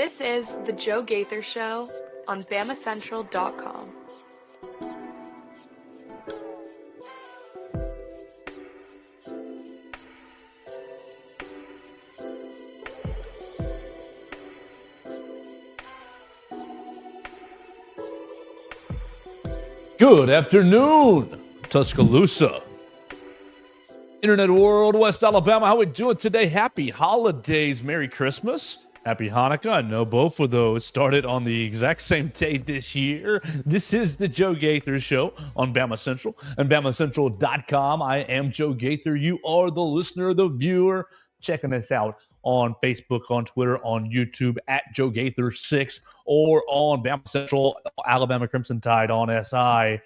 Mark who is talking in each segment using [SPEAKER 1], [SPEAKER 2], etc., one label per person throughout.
[SPEAKER 1] This is The Joe Gaither Show on BamaCentral.com.
[SPEAKER 2] Good afternoon, Tuscaloosa. Internet world, West Alabama, how we doing today? Happy holidays, Merry Christmas, Happy Hanukkah. I know both of those started on the exact same day this year. This is the Joe Gaither Show on Bama Central and BamaCentral.com. I am Joe Gaither. You are the listener, the viewer, checking us out on Facebook, on Twitter, on YouTube at Joe Gaither 6, or on Bama Central, Alabama Crimson Tide on SI.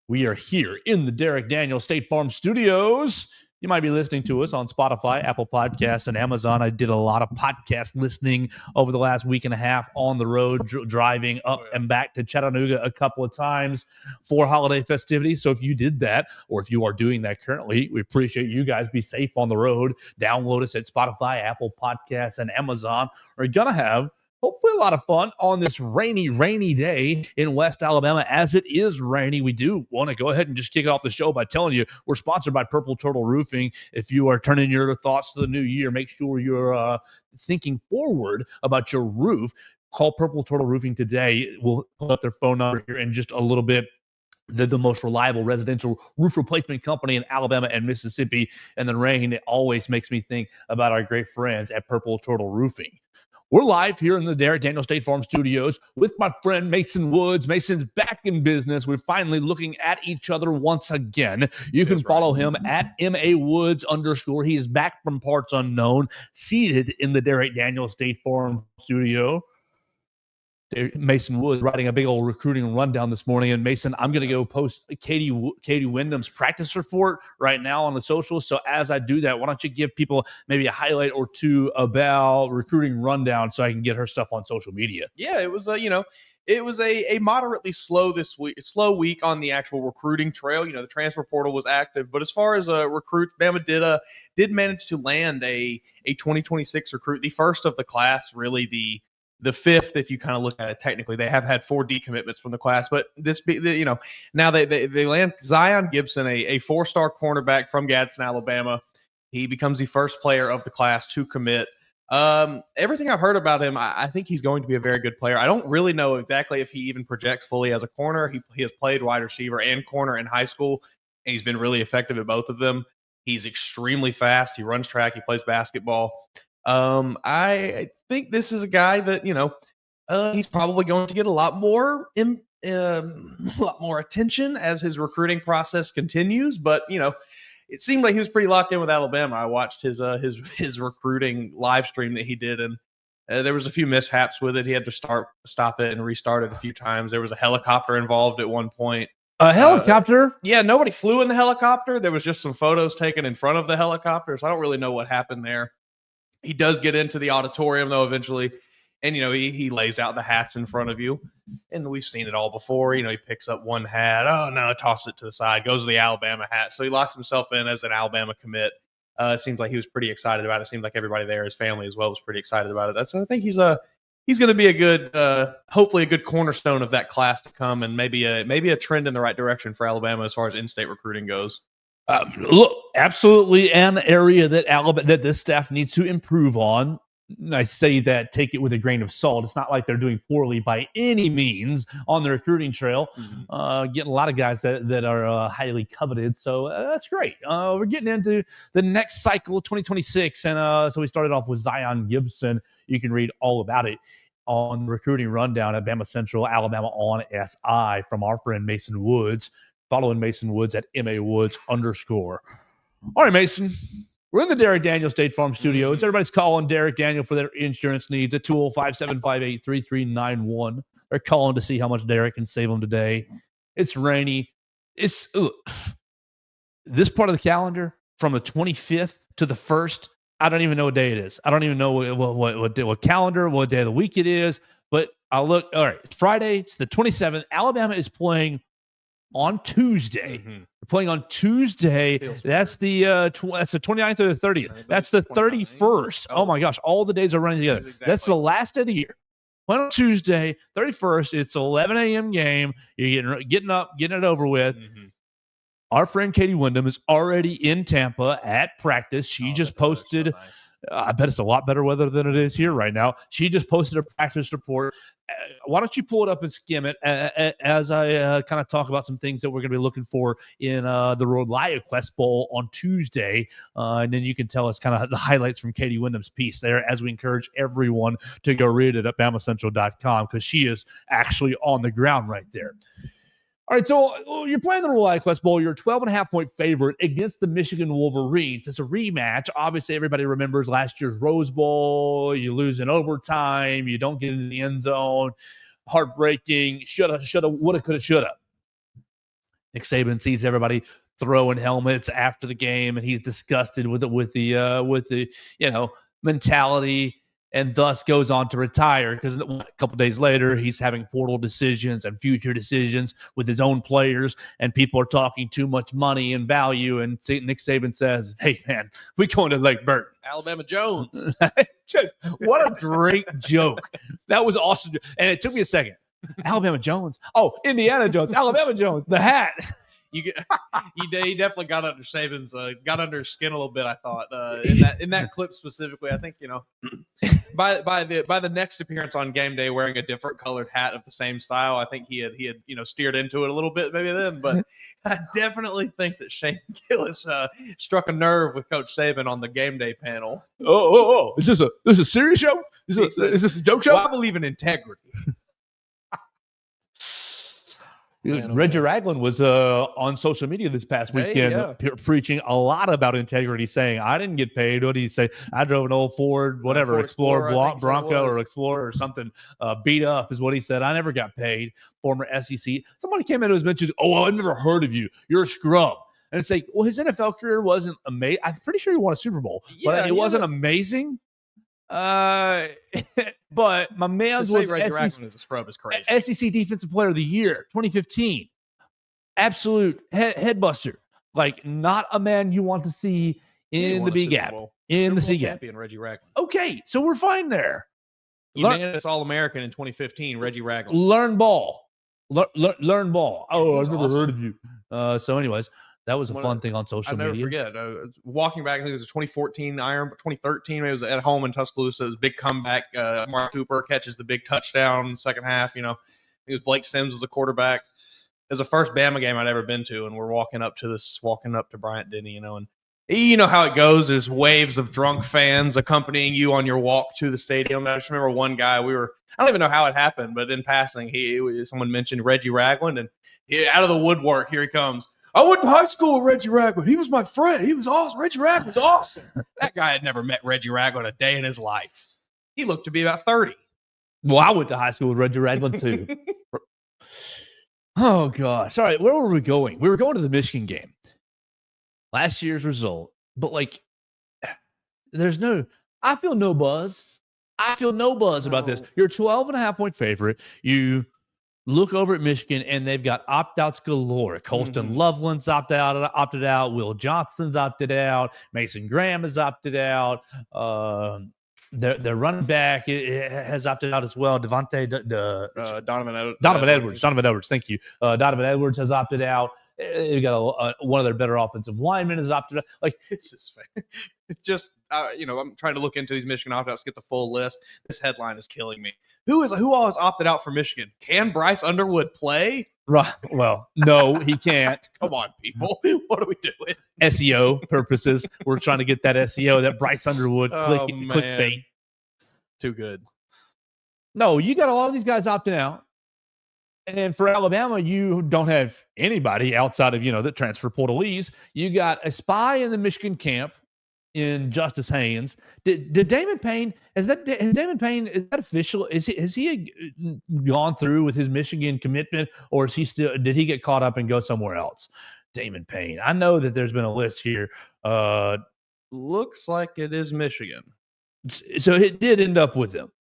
[SPEAKER 2] We are here in the Derek Daniels State Farm Studios. You might be listening to us on Spotify, Apple Podcasts, and Amazon. I did a lot of podcast listening over the last week and a half on the road, driving up and back to Chattanooga a couple of times for holiday festivities. So if you did that, or if you are doing that currently, we appreciate you guys. Be safe on the road. Download us at Spotify, Apple Podcasts, and Amazon. We're going to have hopefully a lot of fun on this rainy day in West Alabama. As it is rainy, we do want to go ahead and just kick off the show by telling you we're sponsored by Purple Turtle Roofing. If you are turning your thoughts to the new year, make sure you're thinking forward about your roof. Call Purple Turtle Roofing today. We'll put up their phone number here in just a little bit. They're the most reliable residential roof replacement company in Alabama and Mississippi. And the rain, it always makes me think about our great friends at Purple Turtle Roofing. We're live here in the Derek Daniels State Farm Studios with my friend Mason Woods. Mason's back in business. We're finally looking at each other once again. You can follow him at MAWoods_. He is back from parts unknown, seated in the Derek Daniels State Farm Studio. Mason Woods writing a big old recruiting rundown this morning. And Mason, I'm going to go post Katie Windham's practice report right now on the socials. So as I do that, why don't you give people maybe a highlight or two about recruiting rundown so I can get her stuff on social media?
[SPEAKER 3] Yeah, it was a moderately slow week on the actual recruiting trail. The transfer portal was active, but as far as recruits, Bama did manage to land a 2026 recruit, the first of the class, really the fifth, if you kind of look at it technically. They have had 4 decommitments from the class, but now they land Zion Gibson, a 4-star cornerback from Gadsden, Alabama. He becomes the first player of the class to commit. Everything I've heard about him, I think he's going to be a very good player. I don't really know exactly if he even projects fully as a corner. He has played wide receiver and corner in high school, and he's been really effective at both of them. He's extremely fast. He runs track. He plays basketball. I think this is a guy that, he's probably going to get a lot more attention as his recruiting process continues. But, it seemed like he was pretty locked in with Alabama. I watched his recruiting live stream that he did, and there was a few mishaps with it. He had to stop it and restart it a few times. There was a helicopter involved at one point.
[SPEAKER 2] A helicopter?
[SPEAKER 3] Yeah, nobody flew in the helicopter. There was just some photos taken in front of the helicopter, so I don't really know what happened there. He does get into the auditorium, though, eventually, and, he lays out the hats in front of you, and we've seen it all before. He picks up one hat. Oh, no, tosses it to the side, goes to the Alabama hat. So he locks himself in as an Alabama commit. It seems like he was pretty excited about it. It seemed like everybody there, his family as well, was pretty excited about it. So I think he's going to be a good, hopefully a good cornerstone of that class to come, and maybe a trend in the right direction for Alabama as far as in-state recruiting goes.
[SPEAKER 2] Look, absolutely an area that this staff needs to improve on. I say that, take it with a grain of salt. It's not like they're doing poorly by any means on the recruiting trail. Getting a lot of guys that are highly coveted, so that's great. We're getting into the next cycle of 2026, and so we started off with Zion Gibson. You can read all about it on the recruiting rundown at Bama Central, Alabama on SI from our friend Mason Woods. Following Mason Woods at MAWoods_. All right, Mason, we're in the Derek Daniels State Farm Studios. Everybody's calling Derek Daniel for their insurance needs at 205-758-3391. They're calling to see how much Derek can save them today. It's rainy. This part of the calendar from the 25th to the 1st, I don't even know what day it is. I don't even know what calendar, what day of the week it is. But I'll look. All right, it's Friday. It's the 27th. Alabama is playing on Tuesday. We're playing on Tuesday. That's the 29th or the 30th. That's the 31st. Oh my gosh, all the days are running together. That's the last day of the year. Playing on Tuesday, 31st. It's 11 a.m. game. You're getting up, getting it over with.
[SPEAKER 3] Mm-hmm.
[SPEAKER 2] Our friend Katie Windham is already in Tampa at practice. She just posted.
[SPEAKER 3] So nice.
[SPEAKER 2] I bet it's a lot better weather than it is here right now. She just posted a practice report. Why don't you pull it up and skim it as I kind of talk about some things that we're going to be looking for in the ReliaQuest Bowl on Tuesday. And then you can tell us kind of the highlights from Katie Windham's piece there as we encourage everyone to go read it at BamaCentral.com because she is actually on the ground right there. All right, so you're playing the ReliaQuest Bowl. You're a 12.5-point favorite against the Michigan Wolverines. It's a rematch. Obviously, everybody remembers last year's Rose Bowl. You lose in overtime. You don't get into the end zone. Heartbreaking. Shoulda, woulda, coulda, shoulda. Nick Saban sees everybody throwing helmets after the game, and he's disgusted with the mentality. And thus goes on to retire because a couple days later, he's having portal decisions and future decisions with his own players, and people are talking too much money and value. And Nick Saban says, "Hey, man, we going to Lake Burton."
[SPEAKER 3] Alabama Jones.
[SPEAKER 2] What a great joke. That was awesome. And it took me a second. Alabama Jones. Oh, Indiana Jones. Alabama Jones. The hat.
[SPEAKER 3] He definitely got under Saban's got under his skin a little bit. I thought in that clip specifically. I think by the next appearance on game day, wearing a different colored hat of the same style, I think he had steered into it a little bit maybe then. But I definitely think that Shane Gillis struck a nerve with Coach Saban on the game day panel.
[SPEAKER 2] Oh! Is this a serious show? Is this a joke show?
[SPEAKER 3] Well, I believe in integrity.
[SPEAKER 2] Reggie Ragland was on social media this past weekend preaching a lot about integrity, saying, I didn't get paid. What did he say? I drove an old Ford, whatever, Explorer Bronco or Explorer or something, beat up is what he said. I never got paid. Former SEC. Somebody came into his mentions, I've never heard of you. You're a scrub. And it's like, well, his NFL career wasn't amazing. I'm pretty sure he won a Super Bowl, but it wasn't amazing. But my man's was
[SPEAKER 3] Reggie Ragland as a scrub is crazy.
[SPEAKER 2] SEC Defensive Player of the Year, 2015. Absolute headbuster. Like, not a man you want to see in the B gap, in the C gap.
[SPEAKER 3] Champion Reggie Ragland.
[SPEAKER 2] Okay, so we're fine there.
[SPEAKER 3] Unanimous All-American in 2015, Reggie Ragland.
[SPEAKER 2] Learn ball. Learn ball. Oh, I've never heard of you. So anyways, that was a fun thing on social media.
[SPEAKER 3] I'll never forget. Walking back, I think it was a 2014 Iron, but 2013, it was at home in Tuscaloosa. It was a big comeback. Mark Cooper catches the big touchdown in the second half. It was Blake Sims was the quarterback. It was the first Bama game I'd ever been to, and we're walking up to Bryant Denny, and you know how it goes. There's waves of drunk fans accompanying you on your walk to the stadium. I just remember one guy, I don't even know how it happened, but in passing, someone mentioned Reggie Ragland, and out of the woodwork, here he comes. I went to high school with Reggie Ragland. He was my friend. He was awesome. Reggie Ragland's awesome. That guy had never met Reggie Ragland a day in his life. He looked to be about 30.
[SPEAKER 2] Well, I went to high school with Reggie Ragland, too. Oh, gosh. All right, where were we going? We were going to the Michigan game. Last year's result. But, I feel no buzz. About this. You're a 12.5-point favorite. You look over at Michigan, and they've got opt-outs galore. Colston Loveland's opted out. Will Johnson's opted out. Mason Graham has opted out. Their running back has opted out as well. Donovan Edwards. Thank you. Donovan Edwards has opted out. They've got one of their better offensive linemen has opted out.
[SPEAKER 3] It's just I'm trying to look into these Michigan opt-outs, get the full list. This headline is killing me. Who all has opted out for Michigan? Can Bryce Underwood play?
[SPEAKER 2] Right. Well, no, he can't.
[SPEAKER 3] Come on, people. What are we doing?
[SPEAKER 2] SEO purposes. We're trying to get that SEO, that Bryce Underwood clickbait.
[SPEAKER 3] Too good.
[SPEAKER 2] No, you got all of these guys opting out. And for Alabama, you don't have anybody outside of, the transfer portalees. You got a spy in the Michigan camp in Justice Haynes. Did Damon Payne, is that official? Has he gone through with his Michigan commitment, or did he get caught up and go somewhere else? Damon Payne. I know that there's been a list here.
[SPEAKER 3] Looks like it is Michigan.
[SPEAKER 2] So it did end up with him.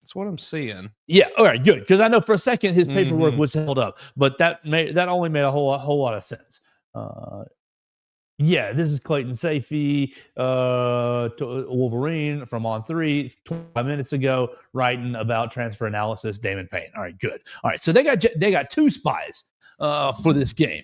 [SPEAKER 3] That's what I'm seeing.
[SPEAKER 2] Yeah. All right. Good. Because I know for a second his paperwork was held up, but that only made a whole lot of sense. Yeah, this is Clayton Sayfie, Wolverine from On 3, 25 minutes ago, writing about transfer analysis, Damon Payne. All right, good. All right, so they got two spies for this game.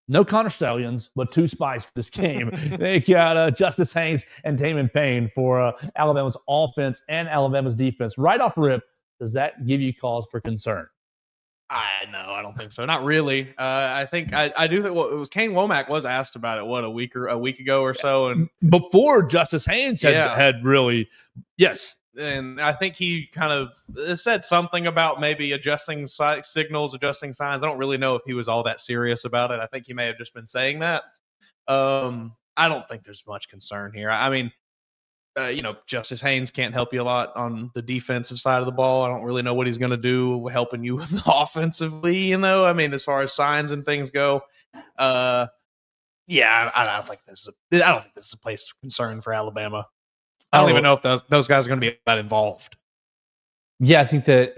[SPEAKER 2] No Connor Stallions, but two spies for this game. They got Justice Haynes and Damon Payne for Alabama's offense and Alabama's defense. Right off rip, does that give you cause for concern?
[SPEAKER 3] I don't think so. Not really. I think I do think it was Kane Womack was asked about it a week ago or so, and
[SPEAKER 2] before Justice Haynes had really, yes,
[SPEAKER 3] and I think he kind of said something about maybe adjusting signals, adjusting signs. I don't really know if he was all that serious about it. I think he may have just been saying that. I don't think there's much concern here. I mean, Justice Haynes can't help you a lot on the defensive side of the ball. I don't really know what he's going to do helping you offensively, I mean, as far as signs and things go. I don't think this is a place of concern for Alabama. I don't even know if those guys are going to be that involved.
[SPEAKER 2] Yeah, I think that,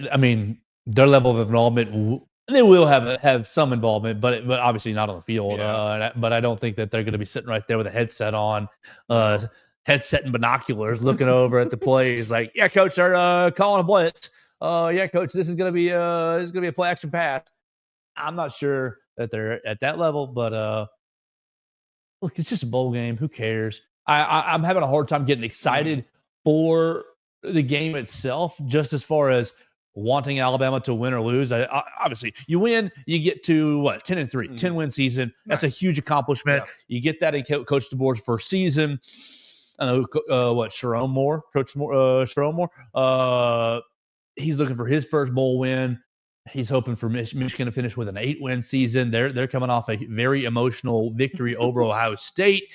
[SPEAKER 2] their level of involvement, they will have some involvement, but obviously not on the field. Yeah. But I don't think that they're going to be sitting right there with a headset on, headset and binoculars looking over at the plays like, yeah, coach, they're calling a blitz. Yeah, coach, this is going to be a play action pass. I'm not sure that they're at that level, but look, it's just a bowl game. Who cares? I'm having a hard time getting excited for the game itself, just as far as wanting Alabama to win or lose. Obviously, you win, you get to 10-3, 10-win season. That's a huge accomplishment. Yeah. You get that in Coach DeBoer's first season. I know Sharon Moore, he's looking for his first bowl win. He's hoping for Michigan to finish with an 8-win season. They're coming off a very emotional victory over Ohio State.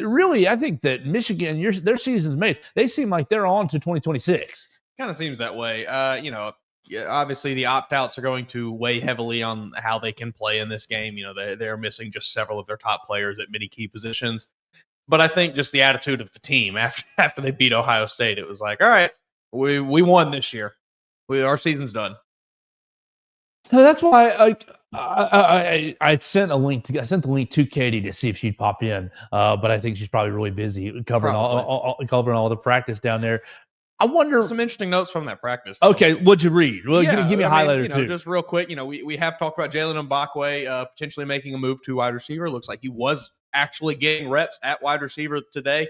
[SPEAKER 2] Really, I think that Michigan, their season's made. They seem like they're on to 2026.
[SPEAKER 3] Kind of seems that way. Obviously the opt-outs are going to weigh heavily on how they can play in this game. They're missing just several of their top players at many key positions. But I think just the attitude of the team after they beat Ohio State, it was like, all right, we won this year. Our season's done.
[SPEAKER 2] So that's why I sent a link. I sent the link to Katie to see if she'd pop in, but I think she's probably really busy covering all the practice down there. I wonder
[SPEAKER 3] some interesting notes from that practice. Though.
[SPEAKER 2] Okay, what'd you read? Well, give me a highlight or two.
[SPEAKER 3] Just real quick. We have talked about Jaylen Mbakwe potentially making a move to wide receiver. Looks like he was actually getting reps at wide receiver today.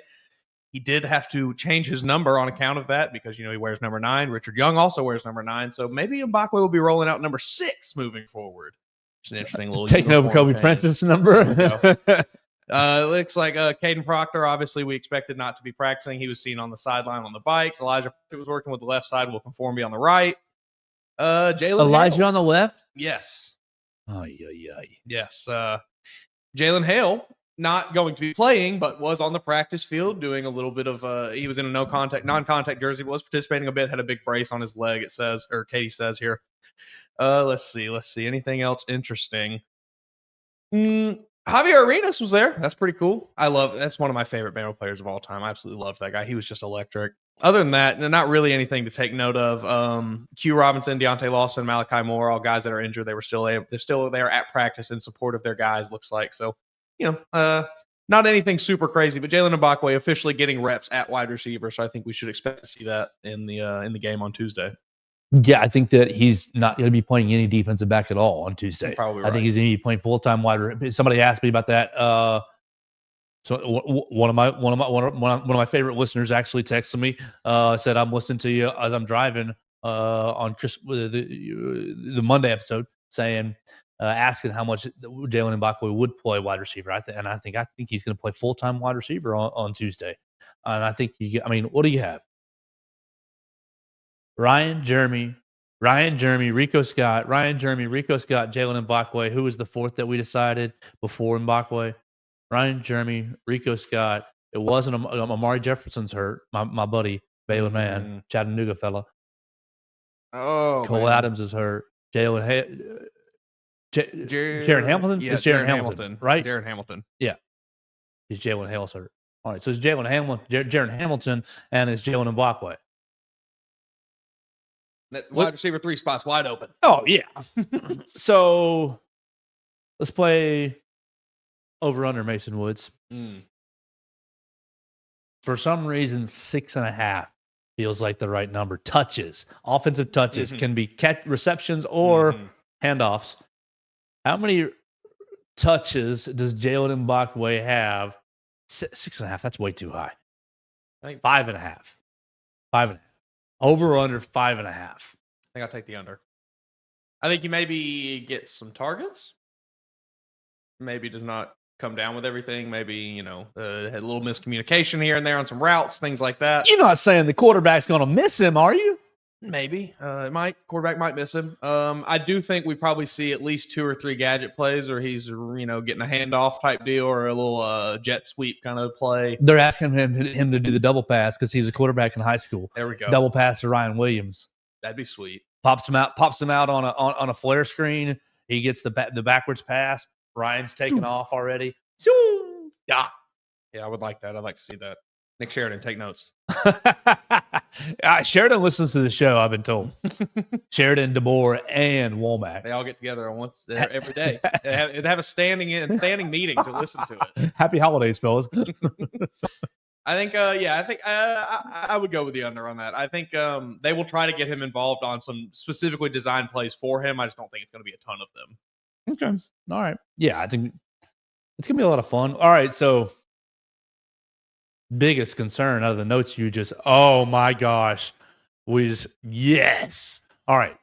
[SPEAKER 3] He did have to change his number on account of that because, he wears number 9. Richard Young also wears number 9. So maybe Mbakwe will be rolling out number 6 moving forward. It's an interesting little
[SPEAKER 2] taking over Kobe Prince's number.
[SPEAKER 3] Looks like Caden Proctor, obviously we expected not to be practicing. He was seen on the sideline on the bikes. Elijah was working with the left side. Will conform be on the right.
[SPEAKER 2] Elijah Hale on the left?
[SPEAKER 3] Yes.
[SPEAKER 2] Oh, yeah.
[SPEAKER 3] Yes. Jaylen Hale. Not going to be playing, but was on the practice field doing a little bit of he was in a non-contact jersey, but was participating a bit, had a big brace on his leg, it says, or Katie says here. Let's see. Anything else interesting? Javier Arenas was there. That's pretty cool. That's one of my favorite Bama players of all time. I absolutely love that guy. He was just electric. Other than that, not really anything to take note of. Q Robinson, Deontay Lawson, Malachi Moore, all guys that are injured. They're still there at practice in support of their guys, looks like. So, not anything super crazy, but Jaylen Mbakwe officially getting reps at wide receiver, so I think we should expect to see that in the game on Tuesday.
[SPEAKER 2] Yeah, I think that he's not going to be playing any defensive back at all on Tuesday.
[SPEAKER 3] Probably right.
[SPEAKER 2] I think he's going to be playing full-time wide receiver. Somebody asked me about that. So one of my favorite listeners actually texted me, said I'm listening to you as I'm driving on the Monday episode, saying. Asking how much Jaylen Mbakwe would play wide receiver. I think he's going to play full-time wide receiver on Tuesday. And I think what do you have? Ryan, Jeremy, Rico Scott, Jaylen Mbakwe. Who was the fourth that we decided before Mbakwe? Ryan, Jeremy, Rico Scott. It wasn't Amari Jefferson's hurt. My buddy, Baylor man, Chattanooga fella.
[SPEAKER 3] Oh,
[SPEAKER 2] Cole
[SPEAKER 3] man.
[SPEAKER 2] Adams is hurt. Jaron Hamilton?
[SPEAKER 3] Yeah,
[SPEAKER 2] it's Jaron Hamilton, right?
[SPEAKER 3] Jaron Hamilton.
[SPEAKER 2] Yeah. Is Jalen Hale's hurt. All right, so it's Jaron Hamilton, and it's Jaylen Mbakwe.
[SPEAKER 3] That wide receiver 3 spots wide open.
[SPEAKER 2] Oh, yeah. So let's play Over under Mason Woods. For some reason, 6.5 feels like the right number. Touches, offensive touches can be receptions or handoffs. How many touches does Jaylen Mbakwe have? 6.5. That's way too high.
[SPEAKER 3] I think
[SPEAKER 2] 5.5. 5.5. Over or under 5.5.
[SPEAKER 3] I think I'll take the under. I think he maybe gets some targets. Maybe does not come down with everything. Maybe, had a little miscommunication here and there on some routes, things like that.
[SPEAKER 2] You're not saying the quarterback's going to miss him, are you?
[SPEAKER 3] Maybe. Quarterback might miss him. I do think we probably see at least 2 or 3 gadget plays where he's, getting a handoff type deal or a little jet sweep kind of play.
[SPEAKER 2] They're asking him to do the double pass because he was a quarterback in high school.
[SPEAKER 3] There we go.
[SPEAKER 2] Double pass to Ryan Williams.
[SPEAKER 3] That'd be sweet.
[SPEAKER 2] Pops him out on a flare screen. He gets the backwards pass. Ryan's taking off already.
[SPEAKER 3] Yeah, I would like that. I'd like to see that. Nick Sheridan, take notes.
[SPEAKER 2] Sheridan listens to the show, I've been told. Sheridan, DeBoer, and Womack.
[SPEAKER 3] They all get together once every day. They'd have a standing meeting to listen to it.
[SPEAKER 2] Happy holidays, fellas.
[SPEAKER 3] I think, I would go with the under on that. I think they will try to get him involved on some specifically designed plays for him. I just don't think it's going to be a ton of them.
[SPEAKER 2] Okay. All right. Yeah, I think it's going to be a lot of fun. All right. So, biggest concern out of the notes oh my gosh, yes. All right.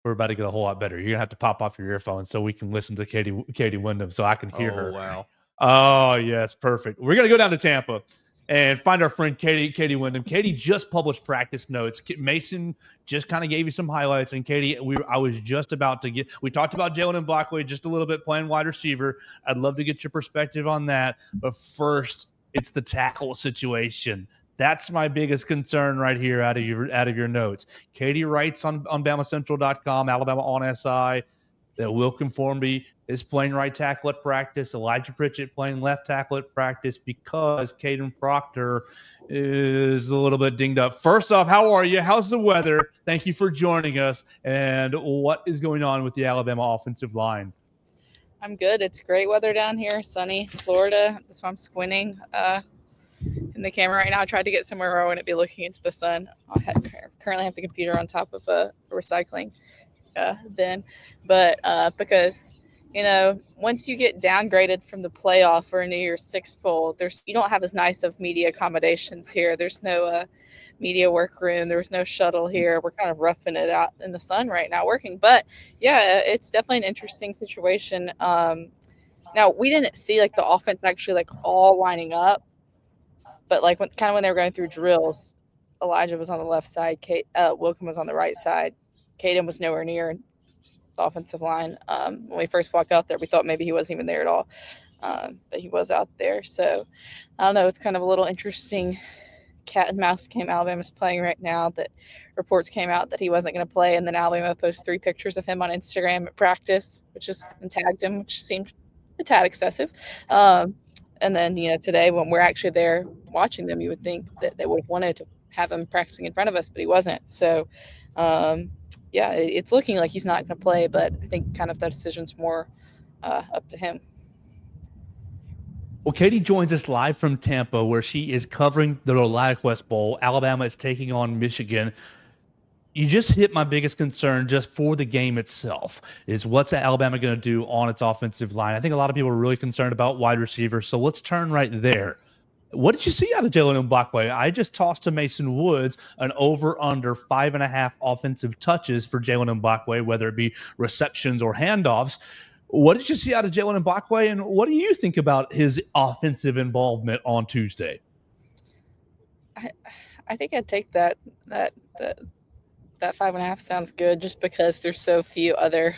[SPEAKER 2] We're about to get a whole lot better. You're going to have to pop off your earphones so we can listen to Katie Windham so I can hear her.
[SPEAKER 3] Wow.
[SPEAKER 2] Oh, yes. Perfect. We're going to go down to Tampa and find our friend Katie Windham. Katie just published practice notes. Mason just kind of gave you some highlights. And Katie, I was just about to we talked about Jaylen Mbakwe just a little bit playing wide receiver. I'd love to get your perspective on that. But first, it's the tackle situation. That's my biggest concern right here out of your notes. Katie writes on BamaCentral.com, Alabama on SI, that Will Conformity is playing right tackle at practice. Elijah Pritchett playing left tackle at practice because Caden Proctor is a little bit dinged up. First off, how are you? How's the weather? Thank you for joining us. And what is going on with the Alabama offensive line?
[SPEAKER 4] I'm good. It's great weather down here, sunny Florida. That's why I'm squinting in the camera right now. I tried to get somewhere where I wouldn't be looking into the sun. I currently have the computer on top of a recycling bin. But because, once you get downgraded from the playoff for a New Year's Six Bowl, you don't have as nice of media accommodations here. There's no media workroom. There was no shuttle here. We're kind of roughing it out in the sun right now working. But, yeah, it's definitely an interesting situation. Now, we didn't see, the offense actually, all lining up. But, when they were going through drills, Elijah was on the left side. Wilkin was on the right side. Caden was nowhere near the offensive line. When we first walked out there, we thought maybe he wasn't even there at all. But he was out there. So, I don't know. It's kind of a little interesting cat and mouse game Alabama's playing right now, that reports came out that he wasn't going to play. And then Alabama posted 3 pictures of him on Instagram at practice, and tagged him, which seemed a tad excessive. And then, today when we're actually there watching them, you would think that they would have wanted to have him practicing in front of us, but he wasn't. So, it's looking like he's not going to play, but I think kind of that decision's more up to him.
[SPEAKER 2] Well, Katie joins us live from Tampa, where she is covering the ReliaQuest Bowl. Alabama is taking on Michigan. You just hit my biggest concern just for the game itself, is what's Alabama going to do on its offensive line. I think a lot of people are really concerned about wide receivers, so let's turn right there. What did you see out of Jaylen Mbakwe? I just tossed to Mason Woods an over-under 5.5 offensive touches for Jaylen Mbakwe, whether it be receptions or handoffs. What did you see out of Jaylen Mbakwe, and what do you think about his offensive involvement on Tuesday?
[SPEAKER 4] I think I'd take that 5.5 sounds good, just because there's so few other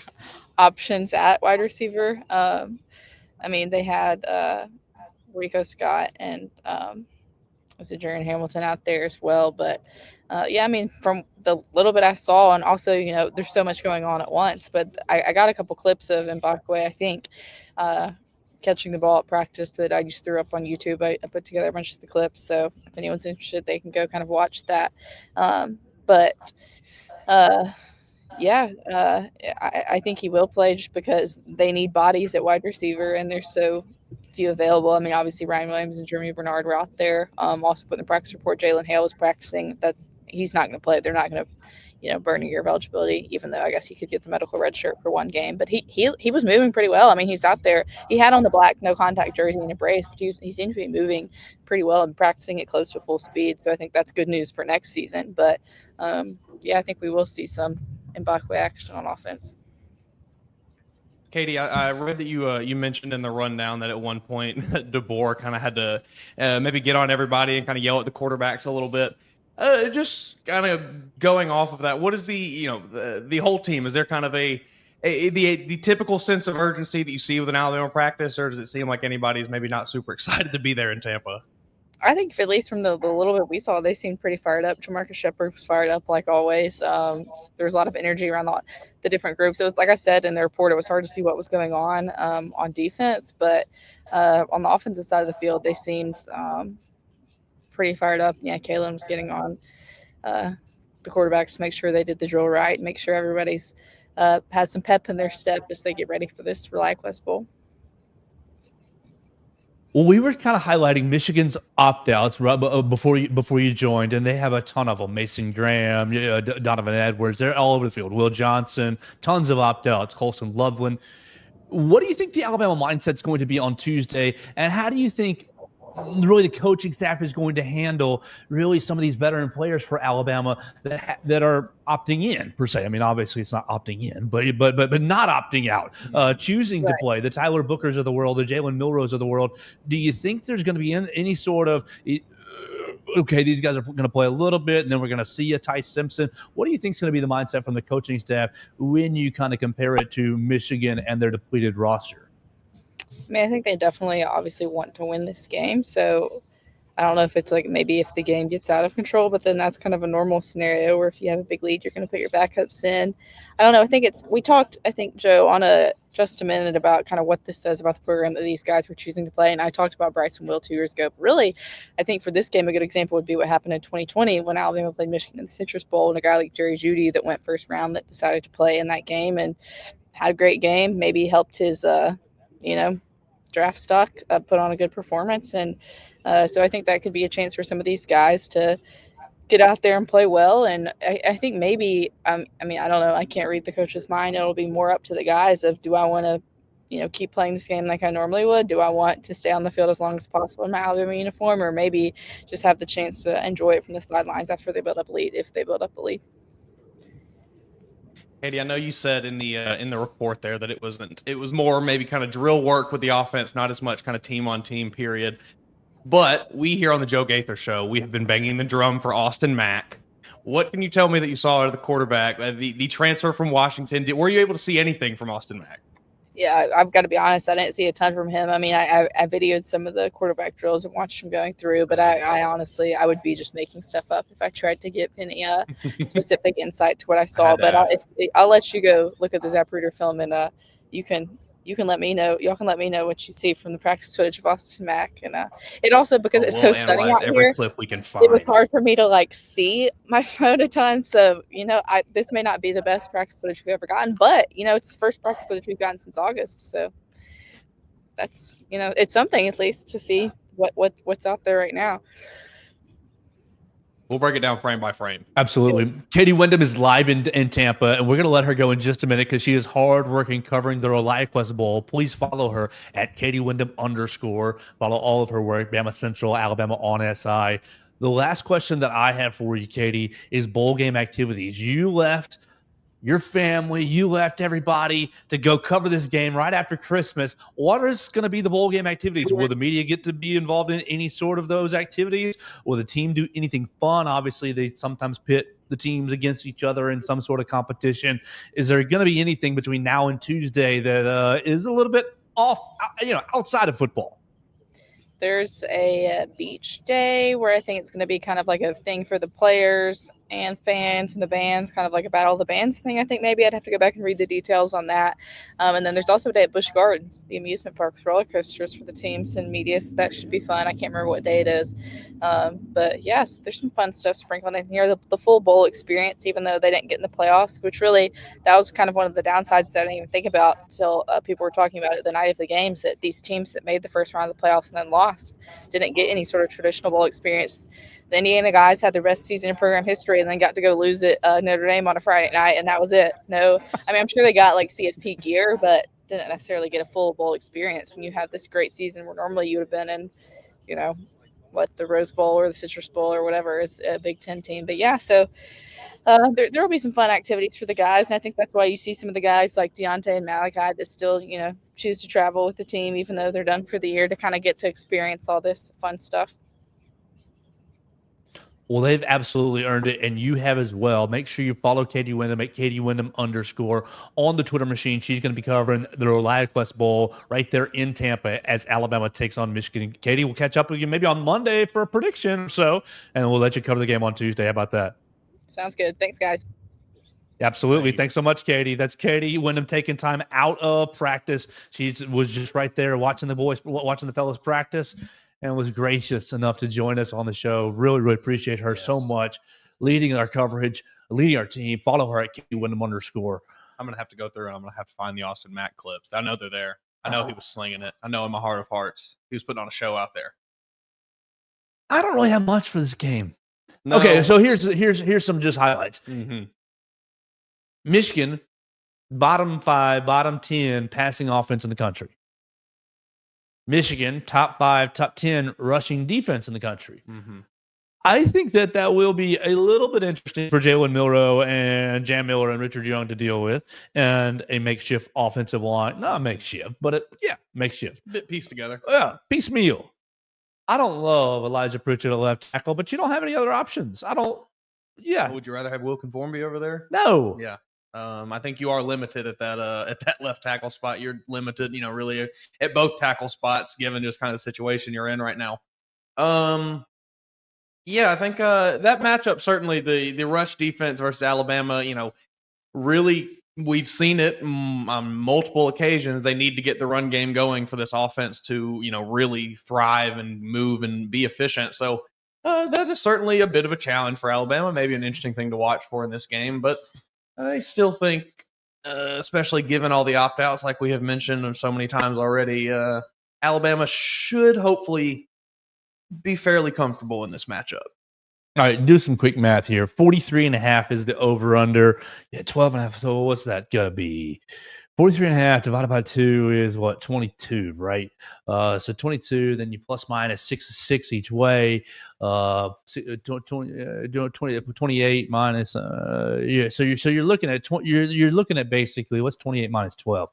[SPEAKER 4] options at wide receiver. They had Rico Scott and Jaren Hamilton out there as well. But, from the little bit I saw, and also, there's so much going on at once. But I got a couple clips of Mbakwe, I think, catching the ball at practice that I just threw up on YouTube. I put together a bunch of the clips. So if anyone's interested, they can go kind of watch that. I think he will play, just because they need bodies at wide receiver, and there's so few available. I mean, obviously Ryan Williams and Jeremy Bernard were out there. Also put in the practice report, Jaylen Hale was practicing. That he's not going to play. They're not going to, burn a year of eligibility, even though I guess he could get the medical red shirt for one game. But he was moving pretty well. I mean, he's out there. He had on the black no contact jersey and a brace, but he seemed to be moving pretty well and practicing at close to full speed. So I think that's good news for next season. But I think we will see some Mbakwe action on offense.
[SPEAKER 3] Katie, I read that you mentioned in the rundown that at one point DeBoer kind of had to maybe get on everybody and kind of yell at the quarterbacks a little bit. Just kind of going off of that, what is the whole team? Is there kind of the typical sense of urgency that you see with an Alabama practice, or does it seem like anybody's maybe not super excited to be there in Tampa?
[SPEAKER 4] I think at least from the little bit we saw, they seemed pretty fired up. Jamarcus Shepard was fired up like always. There was a lot of energy around the different groups. It was, like I said in the report, it was hard to see what was going on defense, but on the offensive side of the field, they seemed pretty fired up. Yeah, Kaylin was getting on the quarterbacks to make sure they did the drill right, make sure everybody's has some pep in their step as they get ready for this ReliaQuest Bowl.
[SPEAKER 2] Well, we were kind of highlighting Michigan's opt-outs right before you joined, and they have a ton of them. Mason Graham, Donovan Edwards, they're all over the field. Will Johnson, tons of opt-outs. Colson Loveland. What do you think the Alabama mindset's going to be on Tuesday, and how do you think really the coaching staff is going to handle really some of these veteran players for Alabama that are opting in per se? I mean, obviously it's not opting in, but not opting out, choosing to play, the Tyler Bookers of the world, the Jalen Milrose of the world. Do you think there's going to be any sort of okay, these guys are going to play a little bit, and then we're going to see a Ty Simpson? What do you think is going to be the mindset from the coaching staff when you kind of compare it to Michigan and their depleted roster?
[SPEAKER 4] I mean, I think they definitely obviously want to win this game. So I don't know if it's like maybe if the game gets out of control, but then that's kind of a normal scenario where if you have a big lead, you're going to put your backups in. I don't know. I think we talked, I think, Joe, on just a minute about kind of what this says about the program that these guys were choosing to play. And I talked about Bryson Will 2 years ago. But really, I think for this game, a good example would be what happened in 2020 when Alabama played Michigan in the Citrus Bowl, and a guy like Jerry Jeudy that went first round that decided to play in that game and had a great game, maybe helped his, draft stock put on a good performance. And so I think that could be a chance for some of these guys to get out there and play well. And I think maybe, I don't know, I can't read the coach's mind. It'll be more up to the guys of, do I want to, keep playing this game like I normally would? Do I want to stay on the field as long as possible in my Alabama uniform, or maybe just have the chance to enjoy it from the sidelines after they build up a lead, if they build up a lead?
[SPEAKER 3] Katie, I know you said in the report there that it was more maybe kind of drill work with the offense, not as much kind of team on team period. But we here on the Joe Gaither Show, we have been banging the drum for Austin Mack. What can you tell me that you saw out of the quarterback, the transfer from Washington? Were you able to see anything from Austin Mack?
[SPEAKER 4] Yeah, I've got to be honest, I didn't see a ton from him. I mean, I videoed some of the quarterback drills and watched him going through, but I honestly, I would be just making stuff up if I tried to give any specific insight to what I saw. But I'll let you go look at the Zapruder film, and you can let me know. Y'all can let me know what you see from the practice footage of Austin Mack. And it also, because it's so sunny out
[SPEAKER 3] every
[SPEAKER 4] here,
[SPEAKER 3] clip we can find.
[SPEAKER 4] It was hard for me to see my phone a ton. So, this may not be the best practice footage we've ever gotten, but, it's the first practice footage we've gotten since August. So that's, it's something at least to see what's out there right now.
[SPEAKER 3] We'll break it down frame by frame.
[SPEAKER 2] Absolutely. Katie Windham is live in Tampa, and we're going to let her go in just a minute because she is hardworking covering the ReliaQuest Bowl. Please follow her at Katie Windham _. Follow all of her work, Bama Central, Alabama on SI. The last question that I have for you, Katie, is bowl game activities. You left your family, you left everybody to go cover this game right after Christmas. What is going to be the bowl game activities? Will the media get to be involved in any sort of those activities? Will the team do anything fun? Obviously, they sometimes pit the teams against each other in some sort of competition. Is there going to be anything between now and Tuesday that is a little bit off, outside of football?
[SPEAKER 4] There's a beach day where I think it's going to be kind of like a thing for the players. and fans and the bands, kind of like a battle of the bands thing. I think maybe I'd have to go back and read the details on that. And then there's also a day at Busch Gardens, the amusement park with roller coasters for the teams and media. So that should be fun. I can't remember what day it is. But yes, there's some fun stuff sprinkled in here. The full bowl experience, even though they didn't get in the playoffs, which really, that was kind of one of the downsides that I didn't even think about until people were talking about it the night of the games, that these teams that made the first round of the playoffs and then lost didn't get any sort of traditional bowl experience. The Indiana guys had their best season in program history and then got to go lose at Notre Dame on a Friday night, and that was it. No, I mean, I'm sure they got like CFP gear, but didn't necessarily get a full bowl experience when you have this great season where normally you would have been in, the Rose Bowl or the Citrus Bowl or whatever is a Big Ten team. But yeah, so there will be some fun activities for the guys, and I think that's why you see some of the guys like Deontay and Malachi that still, choose to travel with the team even though they're done for the year to kind of get to experience all this fun stuff.
[SPEAKER 2] Well, they've absolutely earned it, and you have as well. Make sure you follow Katie Windham at Katie Windham _ on the Twitter machine. She's going to be covering the ReliaQuest Bowl right there in Tampa as Alabama takes on Michigan. Katie will catch up with you maybe on Monday for a prediction or so, and we'll let you cover the game on Tuesday. How about that? Sounds good. Thanks, guys. Absolutely. Thanks so much, Katie. That's Katie Windham taking time out of practice. She was just right there watching the fellas practice, and was gracious enough to join us on the show. Really, really appreciate her so much, leading our coverage, leading our team. Follow her at Katie Windham _
[SPEAKER 3] I'm going to have to go through and I'm going to have to find the Austin Mack clips. I know they're there. I know he was slinging it. I know in my heart of hearts, he was putting on a show out there.
[SPEAKER 2] I don't really have much for this game.
[SPEAKER 3] No.
[SPEAKER 2] Okay, so here's some just highlights.
[SPEAKER 3] Mm-hmm.
[SPEAKER 2] Michigan, bottom 5, bottom 10 passing offense in the country. Michigan, top 5, top 10 rushing defense in the country.
[SPEAKER 3] Mm-hmm.
[SPEAKER 2] I think that will be a little bit interesting for Jalen Milroe and Jam Miller and Richard Young to deal with, and a makeshift offensive line. Not makeshift, but makeshift.
[SPEAKER 3] Bit pieced together.
[SPEAKER 2] Yeah, piecemeal. I don't love Elijah Pritchett at left tackle, but you don't have any other options.
[SPEAKER 3] Would you rather have Will Conform over there?
[SPEAKER 2] No.
[SPEAKER 3] Yeah. I think you are limited at that left tackle spot. You're limited, really at both tackle spots, given just kind of the situation you're in right now. Yeah, I think that matchup, certainly the rush defense versus Alabama, really we've seen it on multiple occasions. They need to get the run game going for this offense to, really thrive and move and be efficient. So that is certainly a bit of a challenge for Alabama, maybe an interesting thing to watch for in this game. But I still think, especially given all the opt-outs like we have mentioned so many times already, Alabama should hopefully be fairly comfortable in this matchup.
[SPEAKER 2] All right, do some quick math here. 43.5 is the over-under. Yeah, 12.5. So what's that going to be? 43.5 divided by 2 is what? 22, right? So 22, then you plus minus 6 each way. 28 minus. So you're looking at you're looking at basically what's 28 mince 12?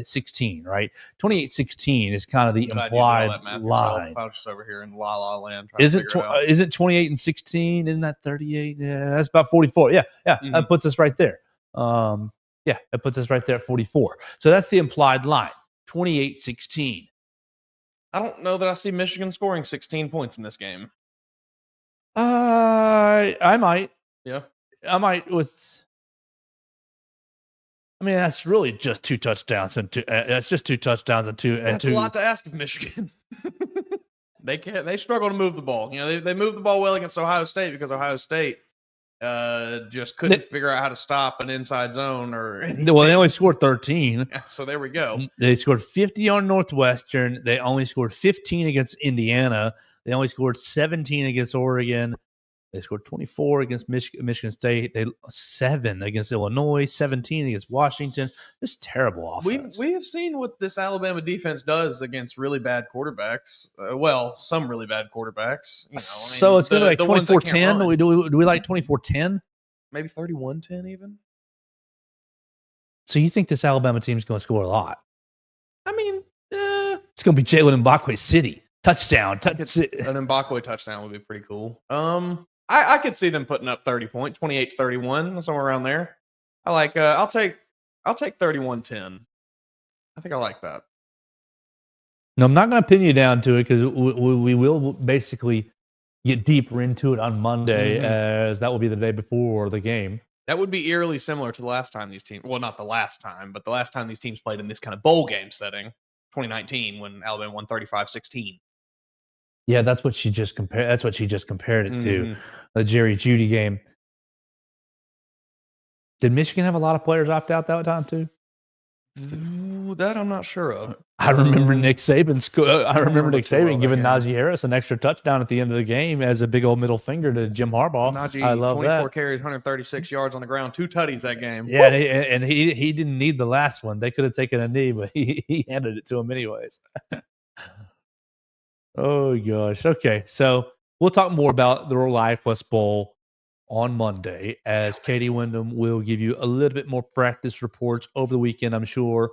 [SPEAKER 2] 16, right? 28-16 is kind of the implied line.
[SPEAKER 3] I was just over here in La La Land.
[SPEAKER 2] Isn't 28 and 16? Isn't that 38? Yeah, that's about 44. Yeah, mm-hmm. That puts us right there. Yeah, that puts us right there at 44. So that's the implied line, 28-16.
[SPEAKER 3] I don't know that I see Michigan scoring 16 points in this game.
[SPEAKER 2] I might.
[SPEAKER 3] Yeah.
[SPEAKER 2] I might that's really just 2 touchdowns and 2. That's just 2 touchdowns and 2.
[SPEAKER 3] That's a lot to ask of Michigan. They struggle to move the ball. They moved the ball well against Ohio State because Ohio State just couldn't figure out how to stop an inside zone or anything.
[SPEAKER 2] Well, they only scored 13.
[SPEAKER 3] Yeah, so there we go.
[SPEAKER 2] They scored 50 on Northwestern. They only scored 15 against Indiana. They only scored 17 against Oregon. They scored 24 against Michigan State. 7 against Illinois, 17 against Washington. Just terrible offense.
[SPEAKER 3] We have seen what this Alabama defense does against really bad quarterbacks. Some really bad quarterbacks.
[SPEAKER 2] So it's going to be like 24-10. Do we like 24-10?
[SPEAKER 3] Maybe 31-10 even.
[SPEAKER 2] So you think this Alabama team is going to score a lot?
[SPEAKER 3] It's
[SPEAKER 2] going to be Jaylen Mbakwe City. Touchdown.
[SPEAKER 3] An Mbakwe touchdown would be pretty cool. I could see them putting up 30 points, 28-31, somewhere around there. I like. I'll take 31-10. I think I like that.
[SPEAKER 2] No, I'm not going to pin you down to it because we will basically get deeper into it on Monday, as that will be the day before the game.
[SPEAKER 3] That would be eerily similar to the last time these teams, well, not the last time, but the last time these teams played in this kind of bowl game setting, 2019, when Alabama won 35-16.
[SPEAKER 2] Yeah, that's what she just compared. That's what she just compared it to, the Jerry Jeudy game. Did Michigan have a lot of players opt out that time too?
[SPEAKER 3] Ooh, that I'm not sure of.
[SPEAKER 2] I remember Nick Saban. I remember Nick Saban giving
[SPEAKER 3] game.
[SPEAKER 2] Najee Harris an extra touchdown at the end of the game as a big old middle finger to Jim Harbaugh.
[SPEAKER 3] Najee,
[SPEAKER 2] I love
[SPEAKER 3] 24
[SPEAKER 2] that.
[SPEAKER 3] carries, 136 yards on the ground, 2 tutties that game.
[SPEAKER 2] Yeah, and he didn't need the last one. They could have taken a knee, but he handed it to him anyways. Oh gosh. Okay, so we'll talk more about the ReliaQuest Bowl on Monday, as Katie Windham will give you a little bit more practice reports over the weekend. I'm sure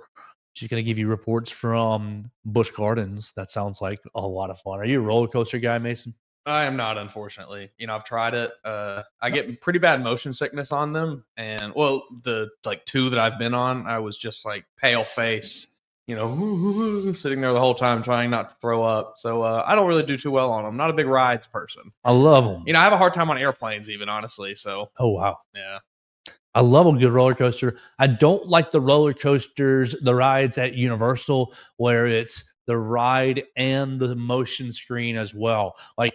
[SPEAKER 2] she's going to give you reports from Busch Gardens. That sounds like a lot of fun. Are you a roller coaster guy, Mason?
[SPEAKER 3] I am not, unfortunately. I've tried it. I get pretty bad motion sickness on them, and the 2 that I've been on, I was just like pale face, sitting there the whole time trying not to throw up. So I don't really do too well on them. I'm not a big rides person.
[SPEAKER 2] I love them.
[SPEAKER 3] I have a hard time on airplanes, even, honestly. So.
[SPEAKER 2] Oh wow.
[SPEAKER 3] Yeah.
[SPEAKER 2] I love a good roller coaster. I don't like the roller coasters, the rides at Universal, where it's the ride and the motion screen as well. Like,